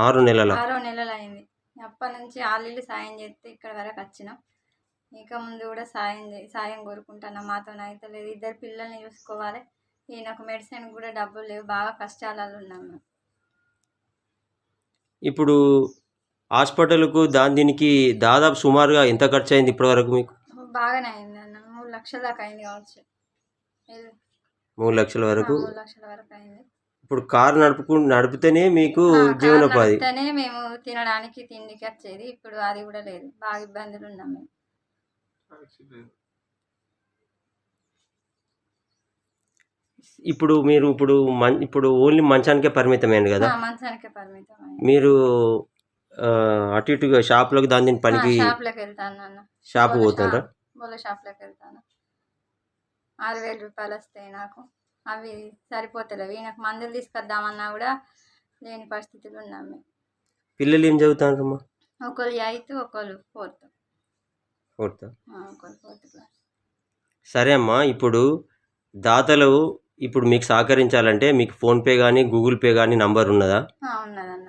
6 నెలల 6 నెలలు అయింది. అప్పటి నుంచి ఆల్రెడీ సాయం చేస్తే ఇక్కడ వరకు వచ్చినాం. ఇక ముందు కూడా సాయం కోరుకుంటున్నా. మాతోనైతే లేదు. 2 పిల్లల్ని చూసుకోవాలి. ఈయనకు మెడిసిన్ కూడా డబ్బులు లేవు. బాగా కష్టాలలో ఉన్నాం మేము. ఇప్పుడు హాస్పిటల్కు దీనికి దాదాపు సుమారుగా ఎంత ఖర్చు అయింది ఇప్పటివరకు మీకు? బాగానే అయింది అన్న. 3 లక్షల దాకా అయింది కావచ్చు. 3 లక్షల వరకు. 3 లక్షల వరకు అయింది. ఇప్పుడు కారు నడిపితేనే మీకు జీవనోపాధి. నడిపితేనే మేము తినడానికి తిండికి వచ్చేది. ఇప్పుడు అది కూడా లేదు. బాగా ఇబ్బందులు ఉన్నాం మేము. ఇప్పుడు మీరు ఇప్పుడు ఓన్లీ మంచానికే పరిమితమైంది కదా? మంచానికే పరిమితం. మీరు అటు ఇటుగా షాప్లకు దీని పనికి షాప్లోకి వెళ్తాను అన్న. షాప్ పోతుండ్రా? బోల షాప్లోకి వెళ్తాను. 6,000 రూపాయలు వస్తాయి నాకు. అవి సరిపోతలేవు. ఈయనకు మందులు తీసుకొద్దామన్నా కూడా లేని పరిస్థితులు ఉన్నాం మేము. పిల్లలు ఏం చదువుతారమ్మా? ఒకళ్ళు 8th, ఒకళ్ళు 4th. ఒకళ్ళు 4th క్లాస్. సరే అమ్మా, ఇప్పుడు దాతలు ఇప్పుడు మీకు సహకరించాలంటే మీకు ఫోన్పే కానీ గూగుల్ పే కానీ నంబర్ ఉన్నదా? ఉన్నదన్న.